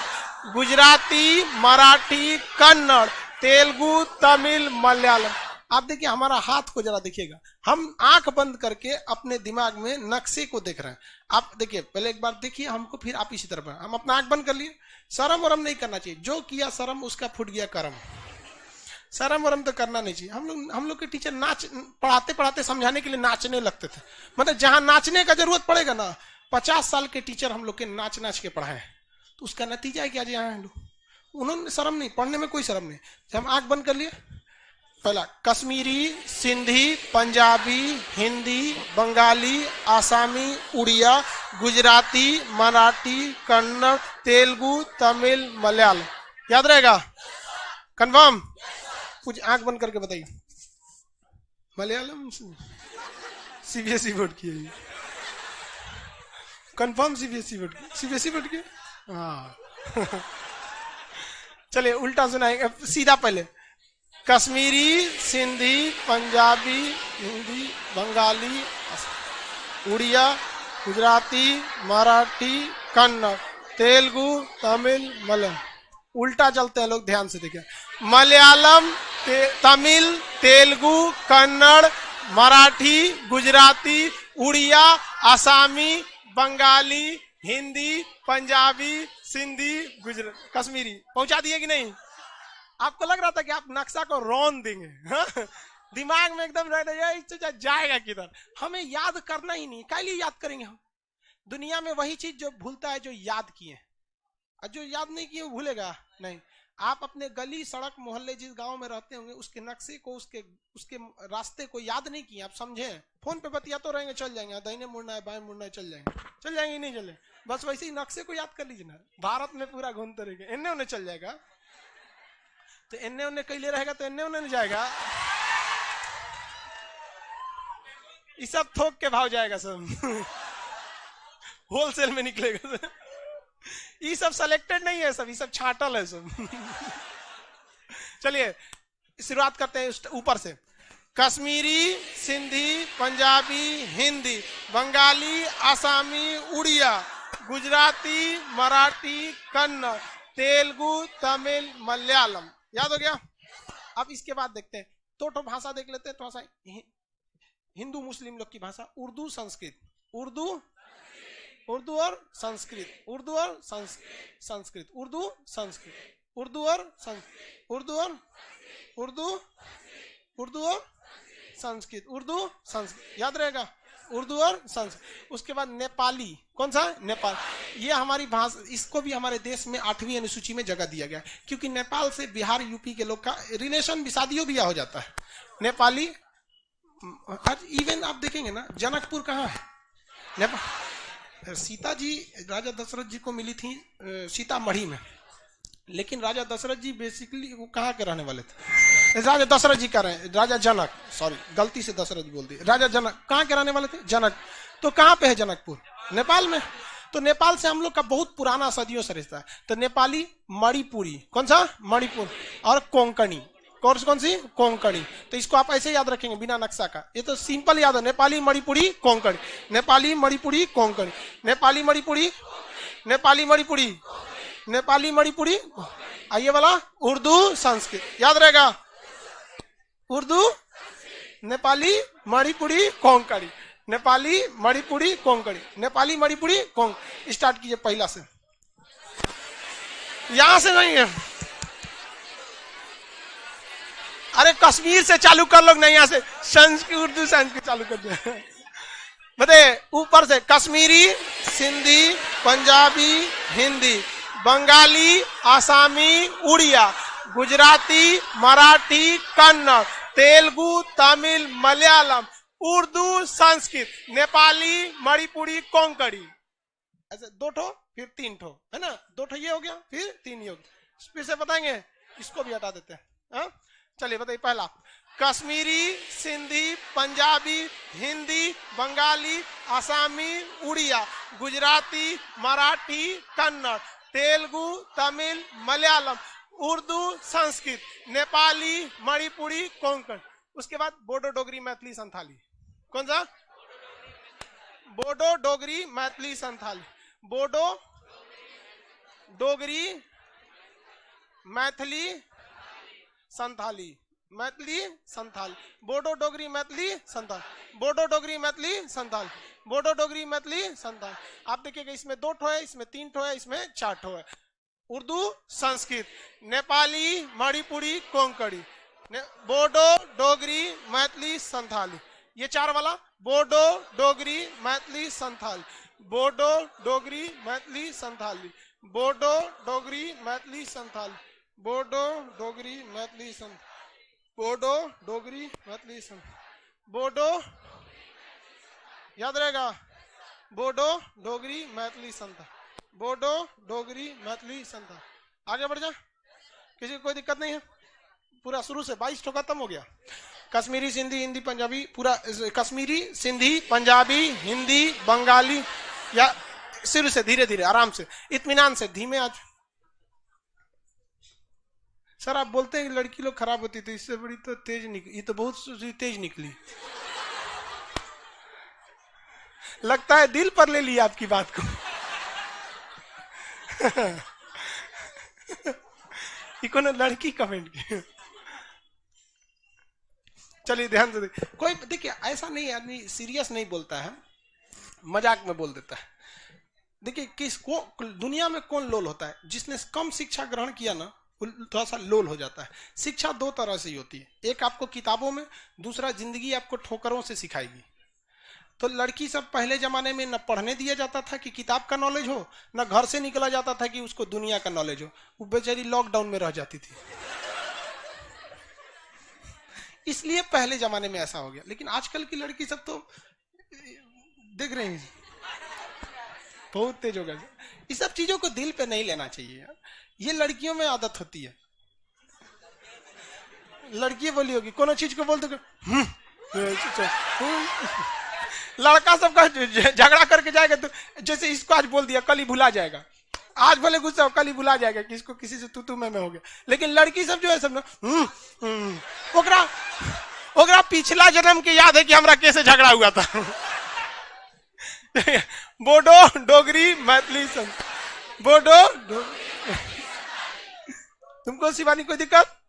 गुजराती, मराठी, कन्नड़, तेलुगु, तमिल, मलयालम। आप देखिए हमारा हाथ को जरा देखिएगा, हम आंख बंद करके अपने दिमाग में नक्शे को देख रहे हैं। आप देखिए, पहले एक बार देखिए हमको, फिर आप इसी तरह हम अपना आंख बंद कर लिए। शर्म वरम नहीं करना चाहिए, जो किया शर्म उसका फूट गया करम। शर्म वरम तो करना नहीं चाहिए। हम लोग के टीचर पढ़ाते पढ़ाते समझाने के लिए नाचने लगते थे। मतलब जहां नाचने का जरूरत पड़ेगा ना, 50 साल के टीचर हम लोग के नाच के पढ़ाए, तो उसका नतीजा है कि आज यहाँ लोग, उन्होंने शर्म नहीं, पढ़ने में कोई शर्म नहीं। हम आंख बंद कर लिए, पहला कश्मीरी, सिंधी, पंजाबी, हिंदी, बंगाली, आसामी, उड़िया, गुजराती, मराठी, कन्नड़, तेलुगु, तमिल, मलयालम। याद रहेगा? कंफर्म? कुछ आंख बंद करके बताइए। मलयालम सीबीएसई बोर्ड की है, कंफर्म सीबीएसई बोर्ड की? सीबीएसई बोर्ड की, हाँ चलिए उल्टा सुनाएंगे, सीधा पहले। कश्मीरी, सिंधी, पंजाबी, हिंदी, बंगाली, उड़िया, गुजराती, मराठी, कन्नड़, तेलुगु, तमिल, मलयालम। उल्टा चलते हैं लोग, ध्यान से देखिए। मलयालम, तमिल, तेलुगु, कन्नड़, मराठी, गुजराती, उड़िया, आसामी, बंगाली, हिंदी, पंजाबी, सिंधी, कश्मीरी। पहुंचा दिए कि नहीं? आपको लग रहा था कि आप नक्शा को रौन देंगे, हाँ? दिमाग में एकदम रह जाएगा किधर। हमें याद करना ही नहीं, क्या लिए याद करेंगे हम? दुनिया में वही चीज जो भूलता है जो याद किए, और जो याद नहीं किए वो भूलेगा नहीं। आप अपने गली, सड़क, मोहल्ले, जिस गांव में रहते होंगे, उसके नक्शे को, उसके रास्ते को याद नहीं किए, आप समझे? फोन पे बतिया तो रहेंगे, चल जाएंगे, दाहिने मुड़ना है, बाएं मुड़ना है, चल जाएंगे नहीं चले, बस वैसे ही नक्शे को याद कर लीजिए ना। भारत में पूरा घूमते रहेंगे, इन्ने उन्हें चल जाएगा, तो इन्ने उन्हें कैले रहेगा तो इन्ने उन्हें नहीं जाएगा। ये सब थोक के भाव जाएगा, सब होलसेल में निकलेगा। ये सब सिलेक्टेड नहीं है, सब ये सब छाटल है सब। चलिए शुरुआत करते हैं ऊपर से। कश्मीरी, सिंधी, पंजाबी, हिंदी, बंगाली, आसामी, उड़िया, गुजराती, मराठी, कन्नड़, तेलुगु, तमिल, मलयालम। याद हो गया? अब इसके बाद देखते हैं तो भाषा देख लेते हैं, थोड़ा सा हिंदू मुस्लिम लोग की भाषा। उर्दू, संस्कृत, उर्दू और संस्कृत, उर्दू और संस्कृत, उर्दू संस्कृत, उर्दू और संस्कृत, उर्दू संस्कृत। याद रहेगा? उर्दू और संस्कृत। उसके बाद नेपाली, कौन सा? नेपाल। ये हमारी भाषा, इसको भी हमारे देश में 8वीं अनुसूची में जगह दिया गया, क्योंकि नेपाल से बिहार, यूपी के लोग का रिलेशन, शादियों ब्याह हो जाता है। नेपाली। आज इवन आप देखेंगे ना, जनकपुर कहाँ है? नेपाल। सीता जी राजा दशरथ जी को मिली थी सीतामढ़ी में, लेकिन राजा दशरथ जी बेसिकली वो कहाँ के रहने वाले थे? राजा दशरथ जी का रहे, राजा जनक, सॉरी गलती से दशरथ बोल दिए, राजा जनक कहाँ के रहने वाले थे? जनक। तो कहाँ पे है जनकपुर? नेपाल में। तो नेपाल से हम लोग का बहुत पुराना सदियों से रिश्ता है। तो नेपाली, मणिपुरी, कौन सा? मणिपुर, और कोंकणी, कौन सी? कोंकणी। तो इसको आप ऐसे याद रखेंगे बिना नक्शा का, ये तो सिंपल याद है। नेपाली, मणिपुरी, कोंकणी, नेपाली, मणिपुरी, कोंकणी, नेपाली, मणिपुरी, नेपाली, मणिपुरी, नेपाली, मणिपुरी। आइए वाला उर्दू, संस्कृत। याद रहेगा? उर्दू, नेपाली, मणिपुरी, कोंकणी, नेपाली, मणिपुरी, कोंकणी, नेपाली, मणिपुरी, कोंकणी। स्टार्ट कीजिए पहला से, यहां से नहीं है। अरे कश्मीर से चालू कर लो, नहीं यहां से संस्कृत, उर्दू संस्कृत चालू कर दिया। बताइए ऊपर से, कश्मीरी, सिंधी, पंजाबी, हिंदी, बंगाली, आसामी, उड़िया, गुजराती, मराठी, कन्नड़, तेलुगु, तमिल, मलयालम, उर्दू, संस्कृत, नेपाली, मणिपुरी, कोंकणी। ऐसे दो ठो फिर तीन ठो है ना, दो ठो ये हो गया, फिर तीन ये हो गया। फिर से बताएंगे, इसको भी हटा देते हैं। चलिए बताइए पहला, कश्मीरी, सिंधी, पंजाबी, हिंदी, बंगाली, आसामी, उड़िया, गुजराती, मराठी, कन्नड़, तेलुगु, तमिल, मलयालम, उर्दू, संस्कृत, नेपाली, मणिपुरी, कोंकण। उसके बाद बोडो, डोगरी, मैथिली, संथाली। कौन सा? बोडो, डोगरी, मैथिली, संथाली। बोडो, डोगरी, मैथिली, संथाली, मैथिली, संथाल, बोडो, डोगरी, मैथिली, संथाल, बोडो, डोगरी, मैथिली, संथाल, बोडो, डोगरी, मैथिली, संथाल। आप देखिएगा इसमें दो ठो है, इसमें तीन ठो है, इसमें चार ठो है। उर्दू, संस्कृत, नेपाली, मणिपुरी, कोंकणी, बोडो, डोगरी, मैथिली, संथाली। ये चार वाला, बोडो, डोगरी, मैथिली, संथाल, बोडो, डोगरी, मैथिली, संथाली, बोडो, डोगरी, मैथिली, संथाल, बोडो, डोगरी, मैथिली, संथाल, बोडो, डोगरी, मैथिली, संथाल, बोडो, याद रहेगा, बोडो, डोगरी, मैथिली, संथाल, बोडो, डोगरी, मैथिली, संथाल। आगे बढ़ जा, किसी को कोई दिक्कत नहीं है? पूरा शुरू से 22 ठो खत्म हो गया। कश्मीरी, सिंधी, हिंदी, पंजाबी, पूरा कश्मीरी, सिंधी, पंजाबी, हिंदी, बंगाली, या शुरू से धीरे धीरे आराम से, इत्मीनान से, धीमे। आज सर आप बोलते हैं कि लड़की लोग खराब होती थी, इससे बड़ी तो तेज निकली, ये तो बहुत तेज निकली। लगता है दिल पर ले लिया आपकी बात को। ये कौन लड़की कमेंट की? चलिए ध्यान से देखिए, कोई देखिए ऐसा नहीं, आदमी सीरियस नहीं बोलता है, मजाक में बोल देता है। देखिए किसको दुनिया में कौन लोल होता है? जिसने कम शिक्षा ग्रहण किया ना, थोड़ा सा लोल हो जाता है। शिक्षा दो तरह से ही होती है, एक आपको किताबों में, दूसरा जिंदगी आपको ठोकरों से सिखाएगी। तो लड़की सब पहले जमाने में न पढ़ने दिया जाता था कि किताब का नॉलेज हो, न घर से निकला जाता था कि उसको दुनिया का नॉलेज हो। वो बेचारी लॉकडाउन में रह जाती थी, इसलिए पहले जमाने में ऐसा हो गया। लेकिन आजकल की लड़की सब तो देख रहे हैं बहुत तेज हो गया। इस सब चीजों को दिल पे नहीं लेना चाहिए यार, ये लड़कियों में आदत होती है। लड़की बोली होगी कोनो चीज को बोल दो, लड़का सबका झगड़ा करके जाएगा तो जैसे इसको आज बोल दिया कल ही भुला जाएगा, आज भले गुस्सा कल ही भुला जाएगा कि इसको किसी से तू मैं हो गया। लेकिन लड़की सब जो है सब ना ओकरा पिछला जन्म के याद है कि हमरा कैसे झगड़ा हुआ था। बोडो, डोगरी, मैथिली, बोडो, तुमको शिवानी कोई दिक्कत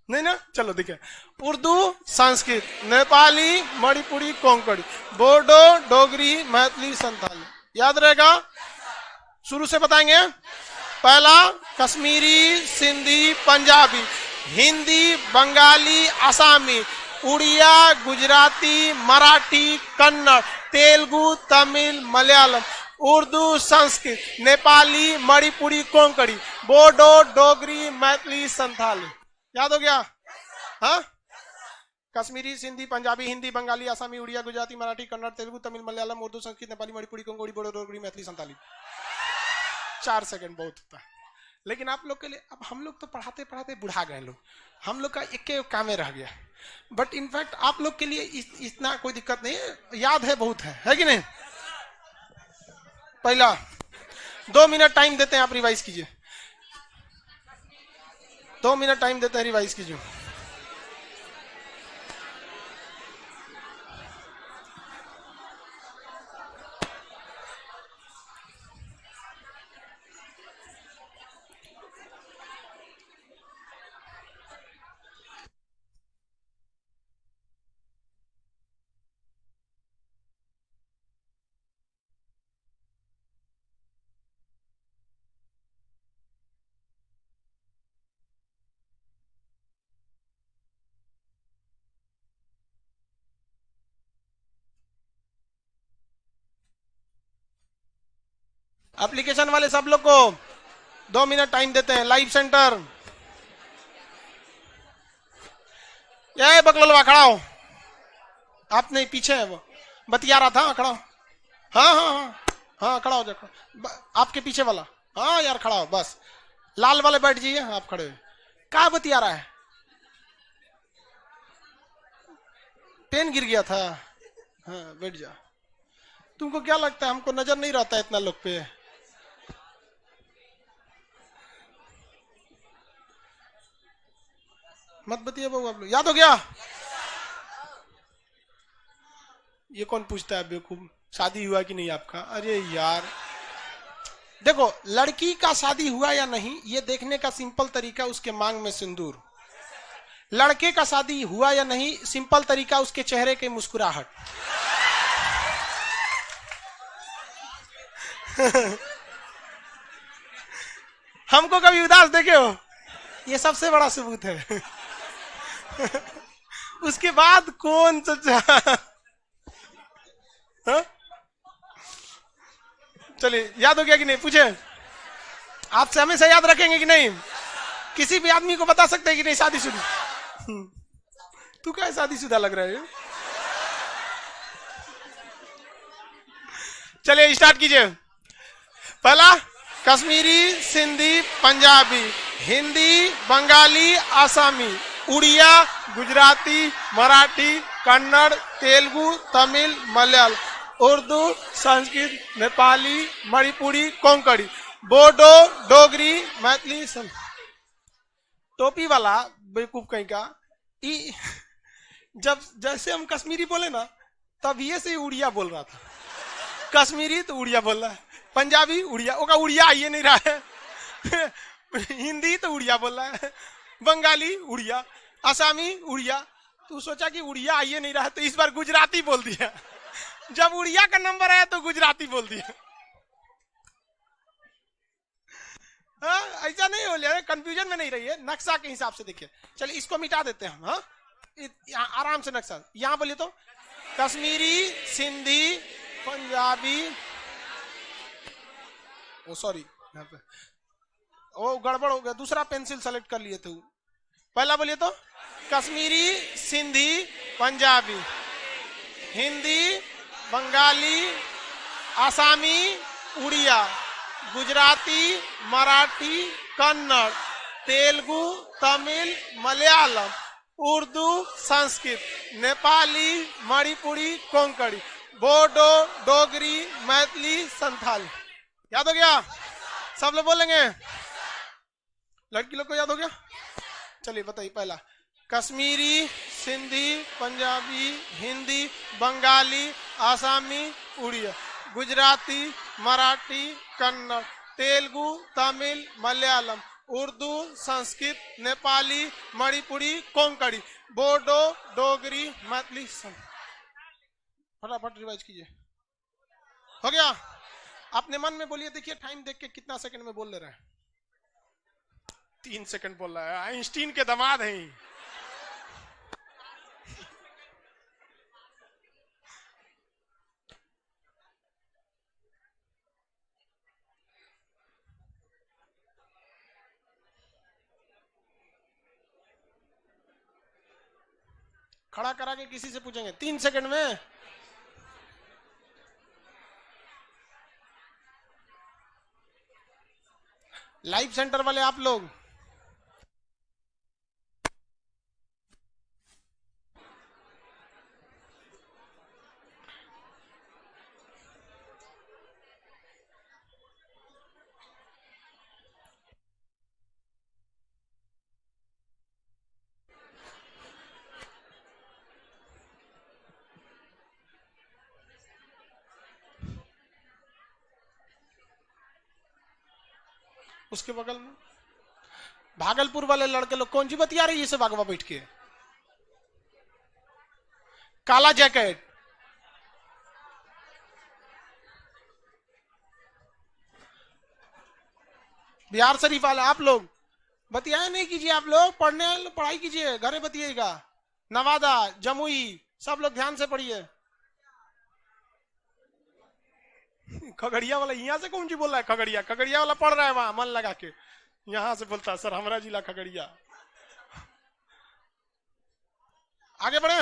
नहीं ना? चलो देखिए, उर्दू, संस्कृत, नेपाली, मणिपुरी, कोंकणी, बोडो, डोगरी, मैथिली, संथाली। याद रहेगा, शुरू से बताएंगे। पहला कश्मीरी, सिंधी, पंजाबी, हिंदी, बंगाली, आसामी, उड़िया, गुजराती, मराठी, कन्नड़, तेलुगु, तमिल, मलयालम, उर्दू, संस्कृत, नेपाली, मणिपुरी, कोंकणी, बोडो, डोगरी, मैथिली, संथाली। याद हो गया? हाँ, कश्मीरी, सिंधी, पंजाबी, हिंदी, बंगाली, आसामी, उड़िया, गुजराती, मराठी, कन्नड़, तेलुगु, तमिल, मलयालम, उर्दू, संस्कृत, नेपाली, मणिपुरी, कोंकणी, बोडो, डोगरी, मैथिली, संथाली। 4 सेकंड बहुत होता है। लेकिन आप लोग के लिए, अब हम लोग तो पढ़ाते पढ़ाते बुढ़ा गए लोग, हम लोग का एक काम रह गया। बट इनफैक्ट आप लोग के लिए इतना कोई दिक्कत नहीं है, याद है बहुत है कि नहीं? पहला 2 मिनट टाइम देते हैं, आप रिवाइज कीजिए। 2 मिनट टाइम देते हैं, रिवाइज कीजिए। एप्लीकेशन वाले सब लोग को 2 मिनट टाइम देते हैं। लाइव सेंटर, ये बकलवा खड़ा हो। आप नहीं, पीछे है वो, बतिया रहा था, खड़ा हो। हाँ हाँ हाँ हाँ, खड़ा हो जाओ। आपके पीछे वाला, हाँ यार खड़ा हो बस। लाल वाले बैठ जाइए, आप खड़े हुए। क्या बतिया रहा है? पेन गिर गया था। हाँ बैठ जा। तुमको क्या लगता है हमको नजर नहीं रहता है इतना लोग पे? मत बतिए बाबू आप लोग। याद हो गया? ये कौन पूछता है बेवकूफ, शादी हुआ कि नहीं आपका? अरे यार देखो, लड़की का शादी हुआ या नहीं ये देखने का सिंपल तरीका उसके मांग में सिंदूर। लड़के का शादी हुआ या नहीं सिंपल तरीका उसके चेहरे की मुस्कुराहट। हमको कभी उदास देखे हो? ये सबसे बड़ा सबूत है। उसके बाद कौन सच्चा? चलिए, याद हो गया कि नहीं? पूछे आपसे, हमेशा याद रखेंगे कि नहीं? किसी भी आदमी को बता सकते हैं कि नहीं शादीशुदा? तू क्या शादीशुदा लग रहा है? चलिए स्टार्ट कीजिए। पहला, कश्मीरी, सिंधी, पंजाबी, हिंदी, बंगाली, आसामी, उड़िया, गुजराती, मराठी, कन्नड़, तेलुगु, तमिल, मलयालम, उर्दू, संस्कृत, नेपाली, मणिपुरी, कोंकणी, बोडो, डोगरी, मैथिली। टोपी वाला बेवकूफ कहीं का, जब जैसे हम कश्मीरी बोले ना तब ये से उड़िया बोल रहा था। कश्मीरी तो उड़िया बोल रहा है, पंजाबी उड़िया, ओका उड़िया आइए नहीं रहा है। हिंदी तो उड़िया बोल रहा है, बंगाली उड़िया, आसामी उड़िया। तू सोचा कि उड़िया आइए नहीं रहा तो इस बार गुजराती बोल दिया। जब उड़िया का नंबर आया तो गुजराती बोल दिया। ऐसा नहीं हो लिया, कंफ्यूजन में नहीं रहिए, नक्शा के हिसाब से देखिए। चलिए इसको मिटा देते हैं हम। हाँ आराम से नक्शा यहाँ बोलिए तो, कश्मीरी, सिंधी, पंजाबी, ओ सॉरी यहाँ पे ओ गड़बड़ हो गया, दूसरा पेंसिल सेलेक्ट कर लिए थे। पहला बोलिए तो, कश्मीरी, सिंधी, पंजाबी, हिंदी, बंगाली, आसामी, उड़िया, गुजराती, मराठी, कन्नड़, तेलुगु, तमिल, मलयालम, उर्दू, संस्कृत, नेपाली, मणिपुरी, कोंकणी, बोडो, डोगरी, मैथिली, संथाली। याद हो गया? सब लोग बोलेंगे? लड़की लोग को याद हो गया? चलिए बताइए। पहला, कश्मीरी, सिंधी, पंजाबी, हिंदी, बंगाली, आसामी, उड़िया, गुजराती, मराठी, कन्नड़, तेलुगु, तमिल, मलयालम, उर्दू, संस्कृत, नेपाली, मणिपुरी, कोंकणी, बोडो, डोगरी, मैथिली। फटाफट रिवाइज कीजिए। हो गया? अपने मन में बोलिए, देखिए टाइम देख के कितना सेकंड में बोल ले रहे हैं। 3 सेकंड बोल रहा है, आइंस्टीन के दामाद हैं। खड़ा करा के किसी से पूछेंगे 3 सेकंड में। लाइव सेंटर वाले आप लोग, उसके बगल में भागलपुर वाले लड़के लोग कौन सी बतिया रही है से बागवा बैठ के? काला जैकेट, बिहार शरीफ वाले आप लोग बतियाए नहीं कीजिए। आप लोग पढ़ाई कीजिए, घरे बतिएगा। नवादा, जमुई, सब लोग ध्यान से पढ़िए। खगड़िया वाला यहाँ से कौन जी बोल रहा है? खगड़िया, खगड़िया वाला पढ़ रहा है वहां मन लगा के, यहाँ से बोलता है सर हमारा जिला खगड़िया। आगे बढ़े,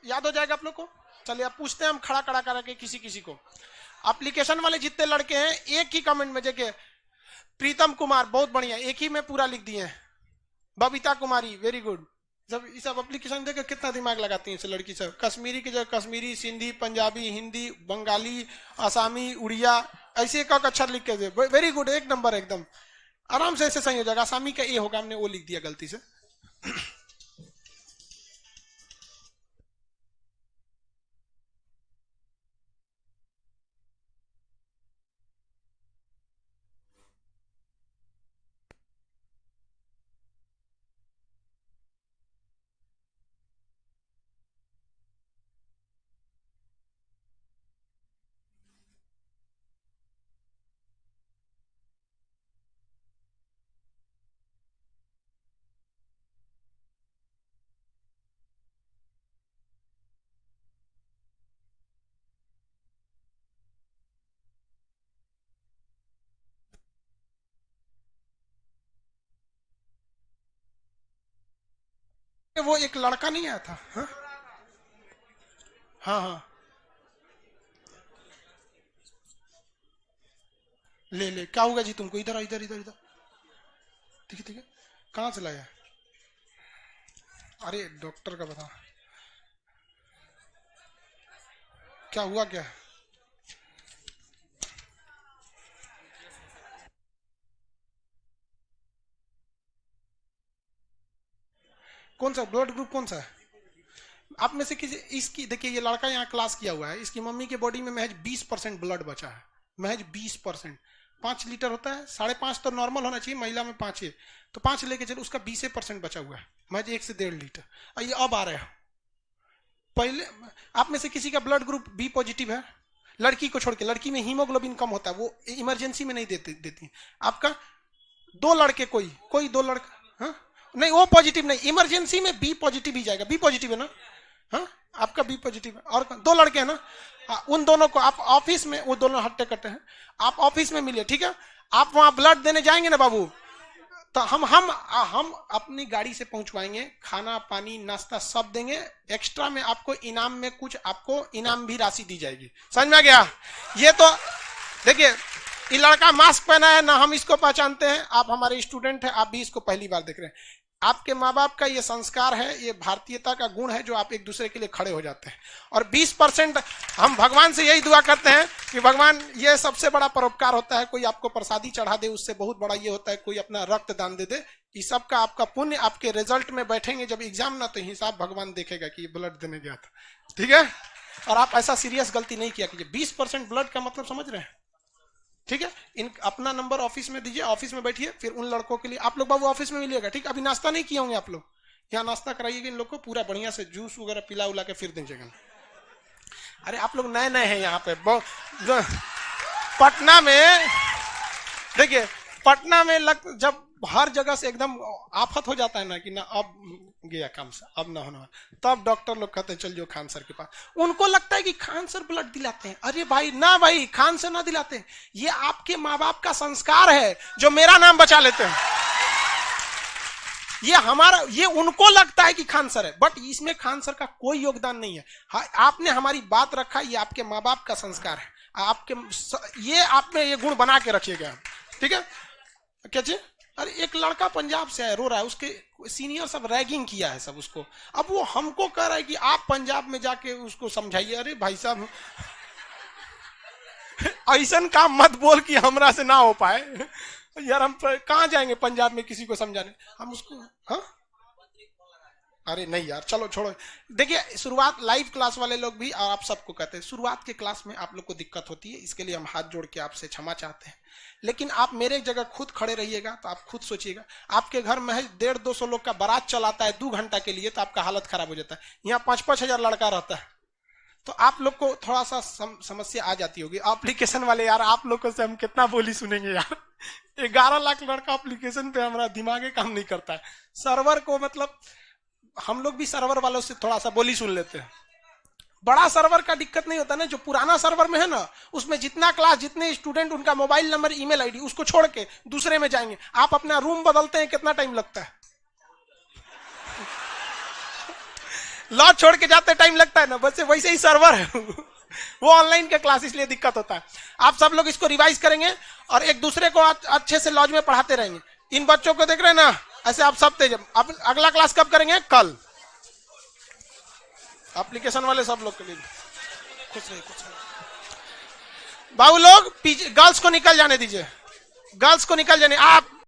याद हो जाएगा आप लोग को। चलिए अब पूछते हैं हम खड़ा खड़ा करके किसी किसी को। एप्लीकेशन वाले जितने लड़के हैं एक ही कमेंट में जगह, प्रीतम कुमार बहुत बढ़िया, एक ही में पूरा लिख दिए। बबीता कुमारी वेरी गुड। जब ये सब एप्लीकेशन देकर कितना दिमाग लगाती हैं लड़की सब। कश्मीरी की जगह कश्मीरी, सिंधी, पंजाबी, हिंदी, बंगाली, आसामी, उड़िया, ऐसे एक अक्षर लिख के दे। वेरी गुड, एक नंबर एकदम आराम से ऐसे सही हो जाएगा। आसामी का ए होगा, हमने वो लिख दिया गलती से। वो एक लड़का नहीं आया था? हाँ हाँ हाँ, ले ले, क्या होगा जी तुमको? इधर इधर इधर इधर, ठीक है ठीक है। कहाँ से लाया? अरे डॉक्टर का बता, क्या हुआ क्या? कौन सा ब्लड ग्रुप कौन सा है? आप में से किसी, इसकी देखिए ये लड़का यहाँ क्लास किया हुआ है, इसकी मम्मी के बॉडी में महज 20% ब्लड बचा है, महज 20%। 5 लीटर होता है, 5.5 तो नॉर्मल होना चाहिए, महिला में 5 है, तो 5 लेके चलो, उसका 20% बचा हुआ है, महज 1 से 1.5 लीटर। और ये अब आ रहा है। पहले आप में से किसी का ब्लड ग्रुप बी पॉजिटिव है? लड़की को छोड़ के, लड़की में हीमोग्लोबिन कम होता है, वो इमरजेंसी में नहीं देती। आपका 2 लड़के, कोई 2 लड़का, हाँ नहीं वो पॉजिटिव नहीं, इमरजेंसी में बी पॉजिटिव ही जाएगा। बी पॉजिटिव है ना? हाँ आपका बी पॉजिटिव है। और 2 लड़के हैं ना? उन दोनों को आप ऑफिस में, वो दोनों हट्टे कट्टे हैं, आप ऑफिस में मिलिए, ठीक है? आप वहां ब्लड देने जाएंगे ना बाबू, तो हम अपनी गाड़ी से पहुंचवाएंगे, खाना पानी नाश्ता सब देंगे, एक्स्ट्रा में आपको इनाम में कुछ, आपको इनाम भी राशि दी जाएगी। समझ में आ गया? ये तो देखिए, ये लड़का मास्क पहना है ना, हम इसको पहचानते हैं, आप हमारे स्टूडेंट हैं, आप भी इसको पहली बार देख रहे हैं। आपके माँ बाप का ये संस्कार है, ये भारतीयता का गुण है, जो आप एक दूसरे के लिए खड़े हो जाते हैं। और 20% हम भगवान से यही दुआ करते हैं कि भगवान, ये सबसे बड़ा परोपकार होता है, कोई आपको प्रसादी चढ़ा दे, उससे बहुत बड़ा ये होता है कोई अपना रक्त दान दे दे। इस सब का आपका पुण्य आपके रिजल्ट में बैठेंगे जब एग्जाम ना, तो हिसाब भगवान देखेगा कि ये ब्लड देने गया था, ठीक है? और आप ऐसा सीरियस गलती नहीं किया कीजिए। 20% ब्लड का मतलब समझ रहे हैं? ठीक है, इन अपना नंबर ऑफिस में दीजिए, ऑफिस में बैठिए, फिर उन लड़कों के लिए आप लोग बाबू ऑफिस में मिलिएगा, ठीक? अभी नाश्ता नहीं किए होंगे आप लोग, यहाँ नाश्ता कराइएगा इन लोग को, पूरा बढ़िया से जूस वगैरह पिला उला के फिर दीजिएगा। अरे आप लोग नए नए हैं यहाँ पे। पटना में देखिए, पटना में जब हर जगह से एकदम आफत हो जाता है ना कि ना अब गया काम से, अब ना होना, तब डॉक्टर लोग कहते हैं चल जाओ खान सर के पास। उनको लगता है कि खान सर ब्लड दिलाते हैं। अरे भाई ना, भाई खान सर ना दिलाते हैं, ये आपके माँ बाप का संस्कार है जो मेरा नाम बचा लेते हैं। ये हमारा, ये उनको लगता है कि खान सर है, बट इसमें खान सर का कोई योगदान नहीं है। आपने हमारी बात रखा, ये आपके माँ बाप का संस्कार है, आपके ये आप में ये गुण बना के रखिएगा, ठीक है? क्या चीज? अरे एक लड़का पंजाब से है, रो रहा है, उसके सीनियर सब रैगिंग किया है सब उसको, अब वो हमको कह रहा है कि आप पंजाब में जाके उसको समझाइए। अरे भाई साहब ऐसा काम मत बोल कि हमरा से ना हो पाए यार, हम कहाँ जाएंगे पंजाब में किसी को समझाने, हम उसको, हाँ? अरे नहीं यार, चलो छोड़ो। देखिए शुरुआत, लाइव क्लास वाले लोग भी और आप सबको कहते हैं, शुरुआत के क्लास में आप लोग को दिक्कत होती है, इसके लिए हम हाथ जोड़ के आपसे क्षमा चाहते हैं। लेकिन आप मेरे जगह खुद खड़े रहिएगा तो आप खुद सोचिएगा, आपके घर में 150-200 लोग का बारात चलाता है 2 घंटा के लिए, तो आपका हालत खराब हो जाता है। यहाँ 5-5 हजार लड़का रहता है, तो आप लोग को थोड़ा सा समस्या आ जाती होगी। एप्लीकेशन वाले यार, आप लोगों से हम कितना बोली सुनेंगे यार। 11 लाख लड़का एप्लीकेशन पे, हमारा दिमाग काम नहीं करता है। सर्वर को मतलब हम लोग भी सर्वर वालों से थोड़ा सा बोली सुन लेते हैं। बड़ा सर्वर का दिक्कत नहीं होता ना, जो पुराना सर्वर में है ना, उसमें जितना क्लास, जितने स्टूडेंट, उनका मोबाइल नंबर, ईमेल आईडी, उसको छोड़ के दूसरे में जाएंगे। आप अपना रूम बदलते हैं कितना टाइम लगता है? लॉज छोड़ के जाते टाइम लगता है ना, बस वैसे ही सर्वर है। वो ऑनलाइन का क्लास, इसलिए दिक्कत होता है। आप सब लोग इसको रिवाइज करेंगे और एक दूसरे को अच्छे से लॉज में पढ़ाते रहेंगे। इन बच्चों को देख रहे हैं ना, ऐसे आप सब तेज। अब अगला क्लास कब करेंगे? कल। एप्लीकेशन वाले सब लोग के लिए कुछ नहीं। बाबू लोग गर्ल्स को निकल जाने दीजिए, गर्ल्स को निकल जाने। आप